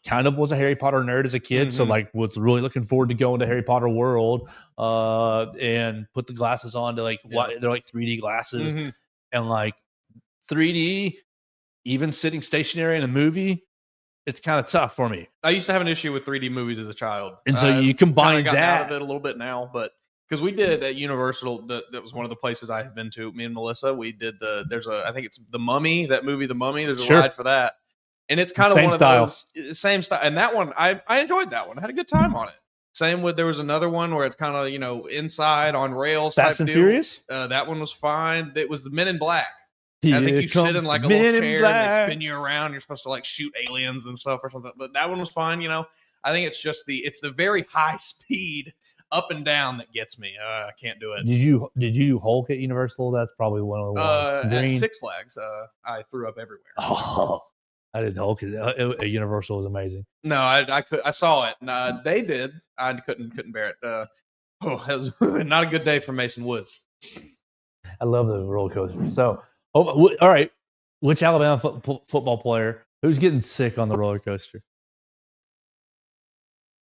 [SPEAKER 2] kind of was a Harry Potter nerd as a kid, so was really looking forward to going to Harry Potter World and put the glasses on to they're like 3D glasses and like 3D, even sitting stationary in a movie. It's kind of tough for me.
[SPEAKER 3] I used to have an issue with 3D movies as a child.
[SPEAKER 2] And so you combine
[SPEAKER 3] that
[SPEAKER 2] that.
[SPEAKER 3] Out of it a little bit now, but because we did at Universal, that was one of the places I have been to. Me and Melissa, we did I think it's The Mummy, that movie, The Mummy. There's a ride for that. And it's kind of one of those, same style. And that one, I enjoyed that one. I had a good time on it. Same with, there was another one where it's kind of, inside on rails type
[SPEAKER 2] Fast and
[SPEAKER 3] deal.
[SPEAKER 2] Furious?
[SPEAKER 3] That one was fine. It was the Men in Black.
[SPEAKER 2] Here
[SPEAKER 3] I think you sit in like a little chair
[SPEAKER 2] Black.
[SPEAKER 3] and they spin you around. You're supposed to like shoot aliens and stuff or something. But that one was fine. I think it's just it's the very high speed up and down that gets me. I can't do it.
[SPEAKER 2] Did you Hulk at Universal? That's probably one of the ones.
[SPEAKER 3] At Six Flags, I threw up everywhere.
[SPEAKER 2] Oh, I did Hulk. Universal was amazing.
[SPEAKER 3] No, I saw it. And, they did. I couldn't bear it. That was not a good day for Mason Woods.
[SPEAKER 2] I love the roller coaster. So, all right, which Alabama football player who's getting sick on the roller coaster?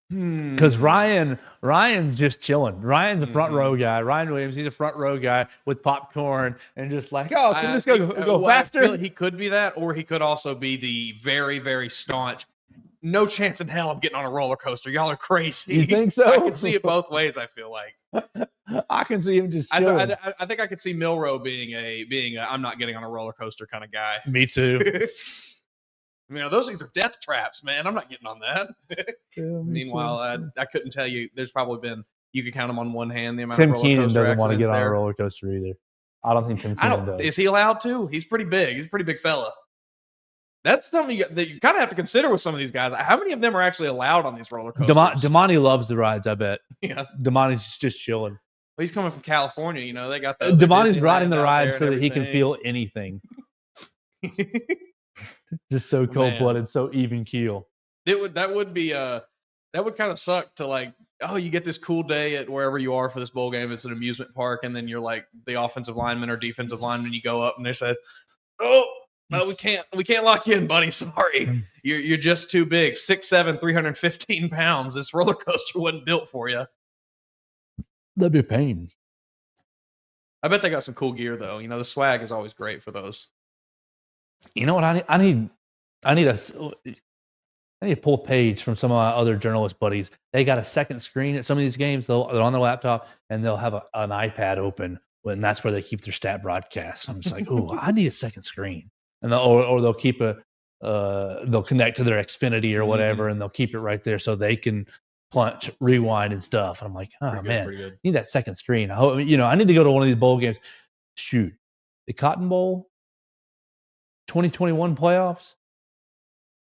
[SPEAKER 2] Because Ryan's just chilling. Ryan's a front row guy. Ryan Williams, he's a front row guy with popcorn and just like, can this go faster?
[SPEAKER 3] I feel he could be that, or he could also be the very, very staunch. No chance in hell I'm getting on a roller coaster. Y'all are crazy.
[SPEAKER 2] You think so?
[SPEAKER 3] I can see it both ways. I feel like
[SPEAKER 2] I can see him just chilling.
[SPEAKER 3] I think I could see Milroe being a I'm not getting on a roller coaster kind of guy.
[SPEAKER 2] Me too.
[SPEAKER 3] Those things are death traps, man. I'm not getting on that. Meanwhile, I couldn't tell you. There's probably been, you could count them on one hand, the amount
[SPEAKER 2] Tim
[SPEAKER 3] of roller
[SPEAKER 2] Keenan
[SPEAKER 3] coaster
[SPEAKER 2] doesn't want to get on
[SPEAKER 3] there.
[SPEAKER 2] a roller coaster either. I don't think Tim Keenan does.
[SPEAKER 3] Is he allowed to? He's pretty big. He's a pretty big fella. That's something that you kind of have to consider with some of these guys. How many of them are actually allowed on these roller coasters?
[SPEAKER 2] Damani loves the rides, I bet.
[SPEAKER 3] Yeah.
[SPEAKER 2] Damani's just chilling.
[SPEAKER 3] Well, he's coming from California. They got the
[SPEAKER 2] Damani's riding the ride so that he can feel anything. Just so cold-blooded, so even keel.
[SPEAKER 3] That would kind of suck to you get this cool day at wherever you are for this bowl game. It's an amusement park, and then you're like the offensive lineman or defensive lineman. You go up and they said, we can't lock you in, buddy. Sorry, you're just too big. 6'7", 315 pounds. This roller coaster wasn't built for you.
[SPEAKER 2] That'd be a pain.
[SPEAKER 3] I bet they got some cool gear though. The swag is always great for those.
[SPEAKER 2] You know what? I need to pull a page from some of my other journalist buddies. They got a second screen at some of these games. They're on their laptop and they'll have an iPad open, and that's where they keep their stat broadcasts. I'm just like, I need a second screen, and they'll keep they'll connect to their Xfinity or whatever, and they'll keep it right there so they can punch, rewind, and stuff. And I'm like, I need that second screen. I need to go to one of these bowl games. Shoot, the Cotton Bowl. 2021 playoffs,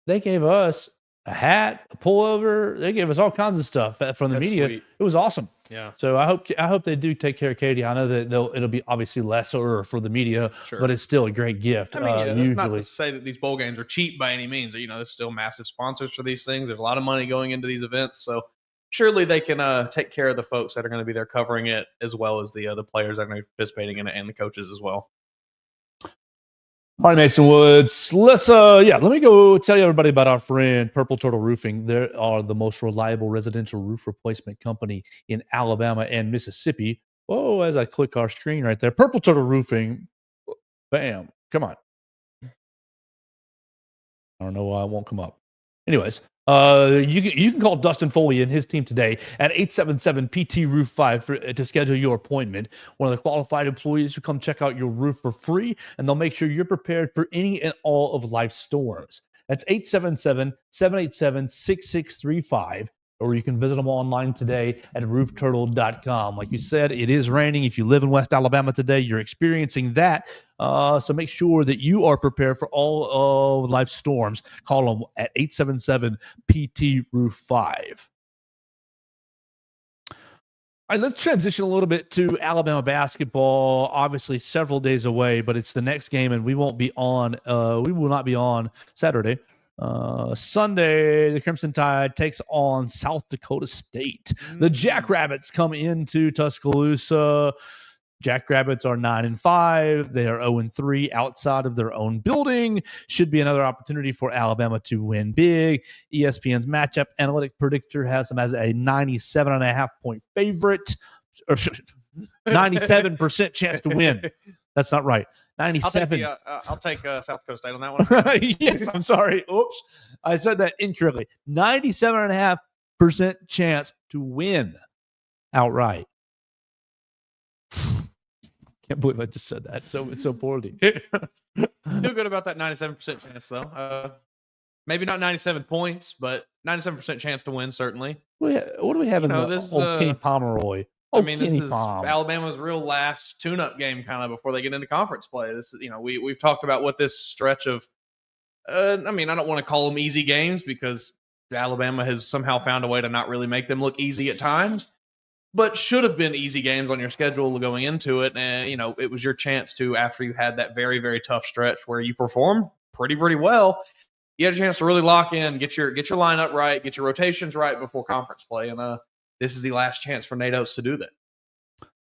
[SPEAKER 2] they gave us a hat, a pullover. They gave us all kinds of stuff from the media.
[SPEAKER 3] Sweet.
[SPEAKER 2] It was awesome.
[SPEAKER 3] Yeah.
[SPEAKER 2] So I hope they do take care of Katie. I know that it'll be obviously lesser for the media,
[SPEAKER 3] Sure.
[SPEAKER 2] but it's still a great gift.
[SPEAKER 3] I mean, yeah, that's not
[SPEAKER 2] usually.
[SPEAKER 3] to say that these bowl games are cheap by any means. There's still massive sponsors for these things. There's a lot of money going into these events. So surely they can take care of the folks that are going to be there covering it, as well as the players that are going to be participating in it and the coaches as well.
[SPEAKER 2] All right, Mason Woods. Let me go tell you everybody about our friend Purple Turtle Roofing. They are the most reliable residential roof replacement company in Alabama and Mississippi. Oh, as I click our screen right there, Purple Turtle Roofing. Bam. Come on. I don't know why it won't come up. Anyways, you can call Dustin Foley and his team today at 877-PT-ROOF-5 to schedule your appointment. One of the qualified employees will come check out your roof for free, and they'll make sure you're prepared for any and all of life's storms. That's 877-787-6635. Or you can visit them online today at roofturtle.com. Like you said, it is raining. If you live in West Alabama today, you're experiencing that. So make sure that you are prepared for all of life's storms. Call them at 877-PT-ROOF-5. All right, let's transition a little bit to Alabama basketball. Obviously, several days away, but it's the next game, and we won't be on. We will not be on Saturday. Sunday, the Crimson Tide takes on South Dakota State. The Jackrabbits come into Tuscaloosa. Jackrabbits are 9-5. They are 0-3 outside of their own building. Should be another opportunity for Alabama to win big. ESPN's matchup analytic predictor has them as a 97.5 point favorite, or 97% chance to win. That's not right. 97.
[SPEAKER 3] I'll take South Dakota State on that one.
[SPEAKER 2] Yes, I'm sorry. Oops. I said that incorrectly. 97.5% chance to win outright. Can't believe I just said that so poorly.
[SPEAKER 3] Feel good about that 97% chance, though. Maybe not 97 points, but 97% chance to win, certainly.
[SPEAKER 2] What do we have in
[SPEAKER 3] this
[SPEAKER 2] old Kenny Pomeroy?
[SPEAKER 3] This is Alabama's real last tune-up game, kind of before they get into conference play. This, we've talked about what this stretch of. I don't want to call them easy games because Alabama has somehow found a way to not really make them look easy at times, but should have been easy games on your schedule going into it. And it was your chance to, after you had that very, very tough stretch where you performed pretty well, you had a chance to really lock in, get your lineup right, get your rotations right before conference play, and this is the last chance for Nate Oates to do that.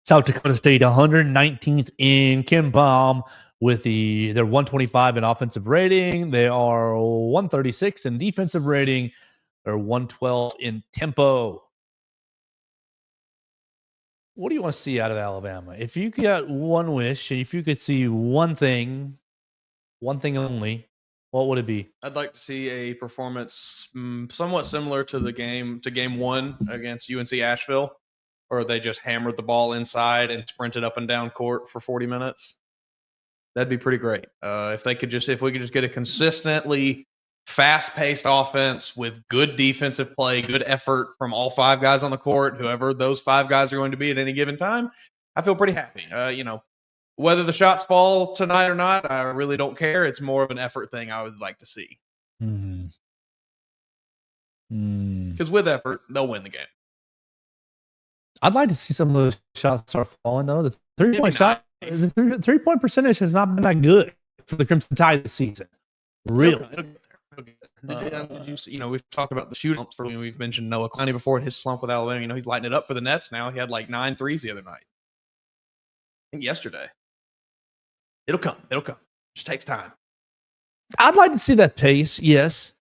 [SPEAKER 2] South Dakota State 119th in KenPom with their 125 in offensive rating. They are 136 in defensive rating. They're 112 in tempo. What do you want to see out of Alabama? If you got one wish, and if you could see one thing only, what would it be?
[SPEAKER 3] I'd like to see a performance somewhat similar to game one against UNC Asheville, where they just hammered the ball inside and sprinted up and down court for 40 minutes. That'd be pretty great. If we could just get a consistently fast-paced offense with good defensive play, good effort from all five guys on the court, whoever those five guys are going to be at any given time, I feel pretty happy. Whether the shots fall tonight or not, I really don't care. It's more of an effort thing I would like to see. Because with effort, they'll win the game.
[SPEAKER 2] I'd like to see some of those shots start falling, though. The three-point percentage has not been that good for the Crimson Tide this season. Really?
[SPEAKER 3] We've talked about the shootouts. We've mentioned Noah Clowney before in his slump with Alabama. He's lighting it up for the Nets now. He had like 9 threes the other night. I think yesterday. It'll come. Just takes time.
[SPEAKER 2] I'd like to see that pace, yes.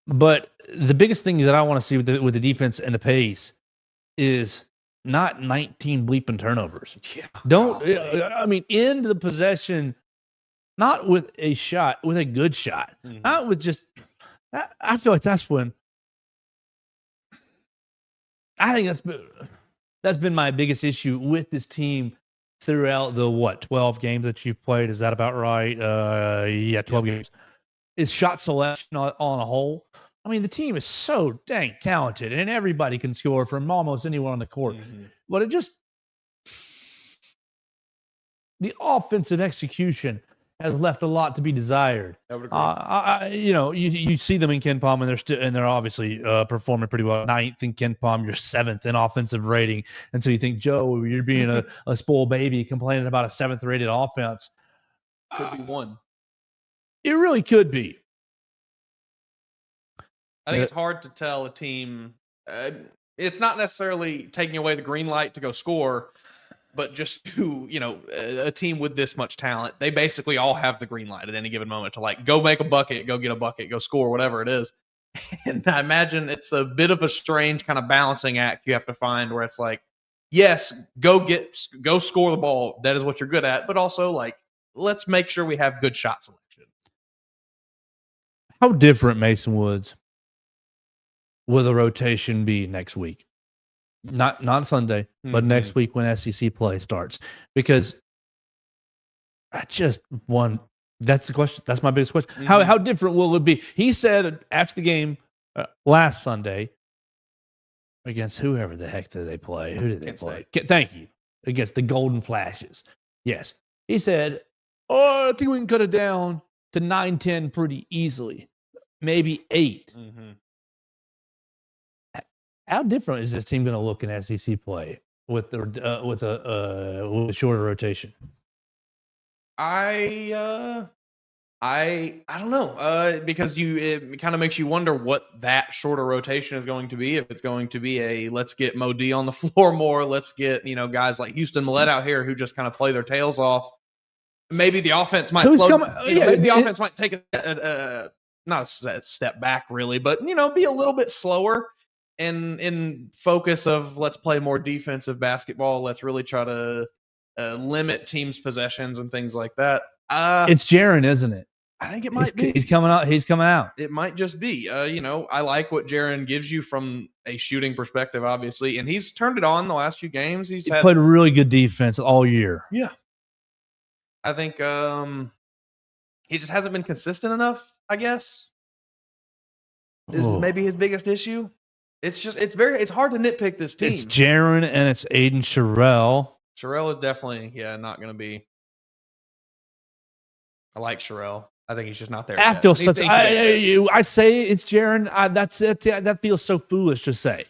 [SPEAKER 2] But the biggest thing that I want to see with the defense and the pace is not 19 bleeping turnovers.
[SPEAKER 3] Yeah.
[SPEAKER 2] End the possession not with a shot, with a good shot. Mm-hmm. Not with just – I feel like that's when – I think that's been my biggest issue with this team throughout the 12 games that you've played. Is that about right? 12 games. Is shot selection on a whole. I mean, the team is so dang talented, and everybody can score from almost anywhere on the court. Mm-hmm. But the offensive execution has left a lot to be desired.
[SPEAKER 3] I would agree.
[SPEAKER 2] You see them in Ken Palm, and they're obviously performing pretty well. 9th in Ken Palm, you're 7th in offensive rating, and so you think, Joe, you're being a spoiled baby complaining about a 7th rated offense.
[SPEAKER 3] Could be one.
[SPEAKER 2] It really could be.
[SPEAKER 3] I think it's hard to tell a team. It's not necessarily taking away the green light to go score, but just to, a team with this much talent, they basically all have the green light at any given moment to like go make a bucket, go get a bucket, go score, whatever it is. And I imagine it's a bit of a strange kind of balancing act you have to find where it's like, yes, go score the ball. That is what you're good at. But also like, let's make sure we have good shot selection.
[SPEAKER 2] How different, Mason Woods, will the rotation be next week? Not Sunday, but next week when SEC play starts. Because that's the question. That's my biggest question. Mm-hmm. How different will it be? He said after the game last Sunday against whoever the heck did they play? Who did they play? Thank you. Against the Golden Flashes. Yes. He said, I think we can cut it down to 9-10 pretty easily. Maybe 8. Mm-hmm. How different is this team going to look in SEC play with a shorter rotation?
[SPEAKER 3] I don't know because it kind of makes you wonder what that shorter rotation is going to be. If it's going to be let's get Mo D on the floor more, let's get guys like Houston Millett out here who just kind of play their tails off. Maybe the offense might maybe the offense might take not a step back really, but be a little bit slower. And in focus of let's play more defensive basketball, let's really try to limit teams' possessions and things like that.
[SPEAKER 2] It's Jaren, isn't it?
[SPEAKER 3] I think it might be.
[SPEAKER 2] He's coming out.
[SPEAKER 3] It might just be. I like what Jaren gives you from a shooting perspective, obviously, and he's turned it on the last few games. He's
[SPEAKER 2] played really good defense all year.
[SPEAKER 3] Yeah, I think he just hasn't been consistent enough. I guess is maybe his biggest issue. It's hard to nitpick this team.
[SPEAKER 2] It's Jaren and it's Aiden Sherrill.
[SPEAKER 3] Sherrill is definitely, not going to be. I like Sherrill. I think he's just not there.
[SPEAKER 2] I feel such. I say it's Jaren. That's it. That feels so foolish to say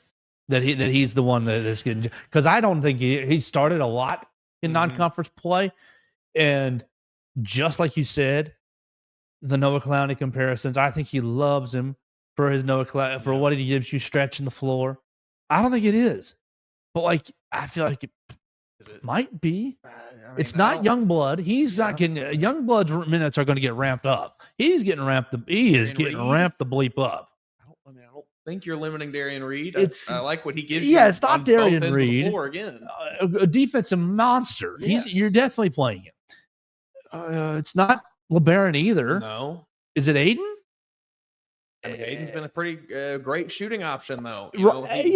[SPEAKER 2] that he's the one that's getting, because I don't think he started a lot in non-conference play, and just like you said, the Noah Clowney comparisons. I think he loves him for his for what he gives you stretching the floor. I don't think it is, but I feel like it might be. It's not Youngblood. He's not getting Youngblood's minutes are going to get ramped up. He's getting ramped. He is getting ramped the bleep up.
[SPEAKER 3] I don't think you're limiting Darian Reed. I like what he gives you.
[SPEAKER 2] Yeah, it's not Darian Reed.
[SPEAKER 3] Again,
[SPEAKER 2] a defensive monster. Yes. You're definitely playing him. It's not LeBaron either.
[SPEAKER 3] No.
[SPEAKER 2] Is it Aiden?
[SPEAKER 3] Aiden's been a pretty great shooting option, though. He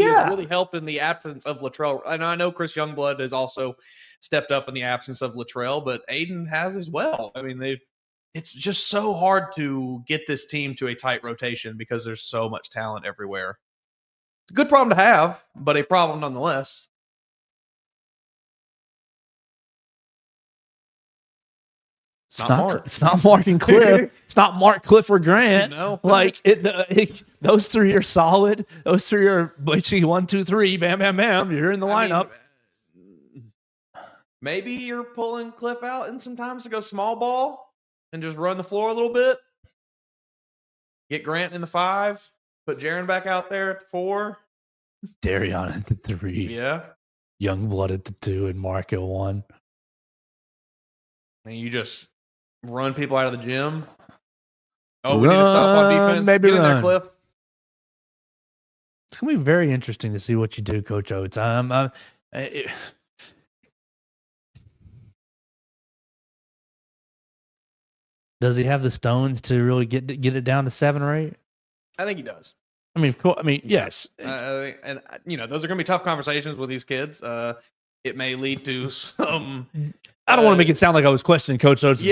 [SPEAKER 3] has really helped in the absence of Latrell. And I know Chris Youngblood has also stepped up in the absence of Latrell, but Aiden has as well. I mean, it's just so hard to get this team to a tight rotation because there's so much talent everywhere. It's a good problem to have, but a problem nonetheless.
[SPEAKER 2] It's not Mark and Cliff. It's not Mark, Cliff, or Grant.
[SPEAKER 3] No.
[SPEAKER 2] Those three are solid. Those three are basically 1, 2, 3. Bam, bam, bam. You're in the lineup.
[SPEAKER 3] Maybe you're pulling Cliff out in sometimes to go small ball and just run the floor a little bit. Get Grant in the 5. Put Jaren back out there at the 4.
[SPEAKER 2] Darion at the 3.
[SPEAKER 3] Yeah.
[SPEAKER 2] Youngblood at the 2 and Mark at 1.
[SPEAKER 3] And you just run people out of the gym. Oh, we need to stop on defense.
[SPEAKER 2] Maybe
[SPEAKER 3] Get in there, Cliff.
[SPEAKER 2] It's going to be very interesting to see what you do, Coach Oates. Does he have the stones to really get it down to 7 or 8?
[SPEAKER 3] I think he does.
[SPEAKER 2] I mean, of course. I mean, yes.
[SPEAKER 3] And those are going to be tough conversations with these kids. It may lead to some.
[SPEAKER 2] I don't want to make it sound like I was questioning Coach Oates.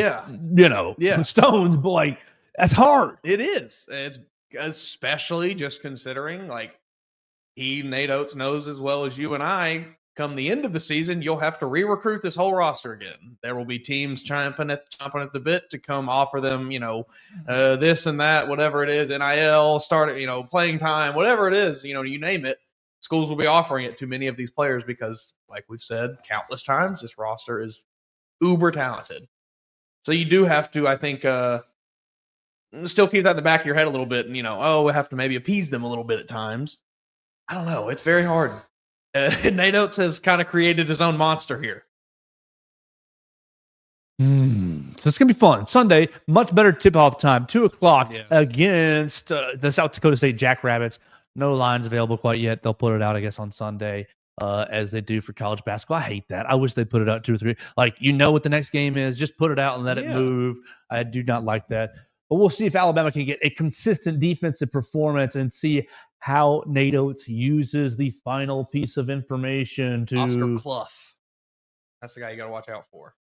[SPEAKER 2] Stones, but that's hard.
[SPEAKER 3] It is. It's especially just considering Nate Oates knows as well as you and I come the end of the season, you'll have to re-recruit this whole roster again. There will be teams chomping at the bit to come offer them, this and that, whatever it is, NIL, playing time, whatever it is, you name it. Schools will be offering it to many of these players because, like we've said countless times, this roster is uber talented. So you do have to, I think, still keep that in the back of your head a little bit, and we have to maybe appease them a little bit at times. I don't know. It's very hard. Nate Oates has kind of created his own monster here.
[SPEAKER 2] So it's going to be fun. Sunday, much better tip-off time, 2 o'clock against the South Dakota State Jackrabbits. No lines available quite yet. They'll put it out, I guess, on Sunday as they do for college basketball. I hate that. I wish they put it out 2 or 3. Like, what the next game is. Just put it out and let it move. I do not like that. But we'll see if Alabama can get a consistent defensive performance and see how Nate Oates uses the final piece of information to
[SPEAKER 3] Oscar Clough. That's the guy you got to watch out for.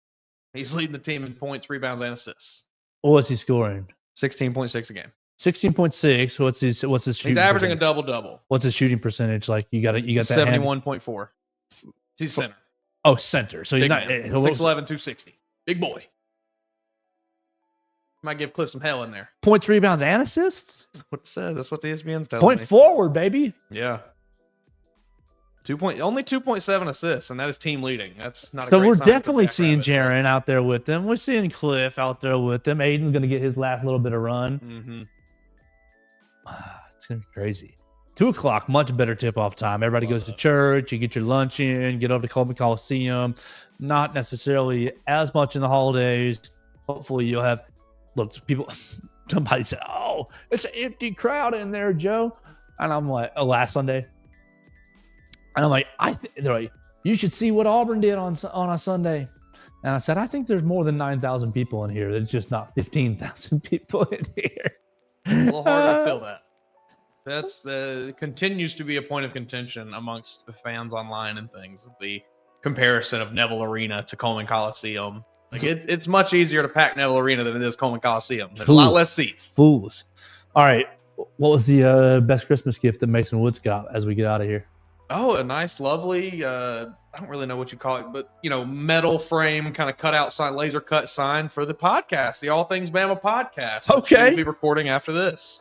[SPEAKER 3] He's leading the team in points, rebounds, and assists.
[SPEAKER 2] What's he scoring?
[SPEAKER 3] 16.6 a game.
[SPEAKER 2] 16.6. What's his shooting?
[SPEAKER 3] He's averaging
[SPEAKER 2] percentage?
[SPEAKER 3] a double-double.
[SPEAKER 2] What's his shooting percentage? Like you got that
[SPEAKER 3] 71.4. He's center.
[SPEAKER 2] Oh, center. So he's not
[SPEAKER 3] 6'11", 260. Big boy. Might give Cliff some hell in there.
[SPEAKER 2] Points, rebounds, and assists?
[SPEAKER 3] That's what it says. That's what the ESPN's telling
[SPEAKER 2] Point
[SPEAKER 3] me.
[SPEAKER 2] forward, baby.
[SPEAKER 3] Yeah. Only 2.7 assists, and that is team leading. That's not a
[SPEAKER 2] so
[SPEAKER 3] great
[SPEAKER 2] we're
[SPEAKER 3] sign for
[SPEAKER 2] definitely
[SPEAKER 3] the
[SPEAKER 2] seeing
[SPEAKER 3] Jackrabbits.
[SPEAKER 2] Jaren out there with them. We're seeing Cliff out there with them. Aiden's going to get his last little bit of run.
[SPEAKER 3] Mm-hmm.
[SPEAKER 2] It's going to be crazy. 2 o'clock, much better tip-off time. Everybody goes to church. You get your lunch in, get over to Coleman Coliseum. Not necessarily as much in the holidays. Hopefully you'll have – look, people – somebody said, oh, it's an empty crowd in there, Joe. And I'm like, last Sunday. And I'm like, they're like, you should see what Auburn did on a Sunday. And I said, I think there's more than 9,000 people in here. There's just not 15,000 people in here.
[SPEAKER 3] A little harder to fill that. That's continues to be a point of contention amongst the fans online and things. The comparison of Neville Arena to Coleman Coliseum. Like it's much easier to pack Neville Arena than it is Coleman Coliseum. There's a lot less seats.
[SPEAKER 2] Fools. All right. What was the best Christmas gift that Mason Woods got as we get out of here?
[SPEAKER 3] Oh, a nice, lovely, I don't really know what you call it, but, metal frame kind of cutout sign, laser cut sign for the podcast, the All Things Bama podcast.
[SPEAKER 2] Okay.
[SPEAKER 3] We'll be recording after this.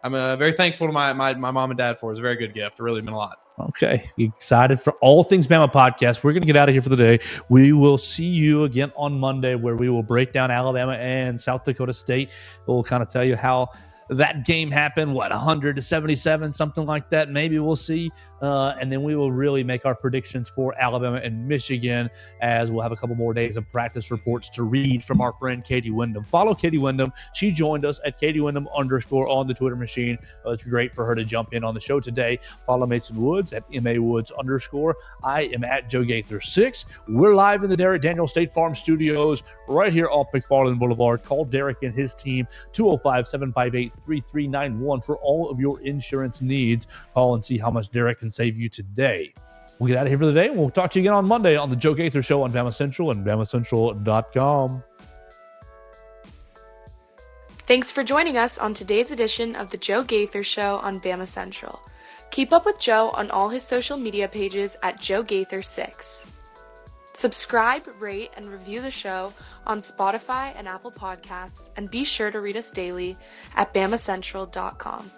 [SPEAKER 3] I'm very thankful to my mom and dad for it. It was a very good gift. It really meant a lot.
[SPEAKER 2] Okay. Excited for All Things Bama podcast. We're going to get out of here for the day. We will see you again on Monday where we will break down Alabama and South Dakota State. We'll kind of tell you how that game happened, 100-77, something like that. Maybe we'll see. And then we will really make our predictions for Alabama and Michigan as we'll have a couple more days of practice reports to read from our friend Katie Windham. Follow Katie Windham. She joined us at Katie Windham _ on the Twitter machine. It's great for her to jump in on the show today. Follow Mason Woods at MAWoods _ I am at Joe Gaither 6. We're live in the Derek Daniel State Farm Studios right here off McFarland Boulevard. Call Derek and his team 205-758-3391 for all of your insurance needs. Call and see how much Derek can save you today. We'll get out of here for the day, and we'll talk to you again on Monday on the Joe Gaither Show on Bama Central and BamaCentral.com.
[SPEAKER 1] Thanks for joining us on today's edition of the Joe Gaither Show on Bama Central. Keep up with Joe on all his social media pages at Joe Gaither 6. Subscribe, rate, and review the show on Spotify and Apple Podcasts, and be sure to read us daily at BamaCentral.com.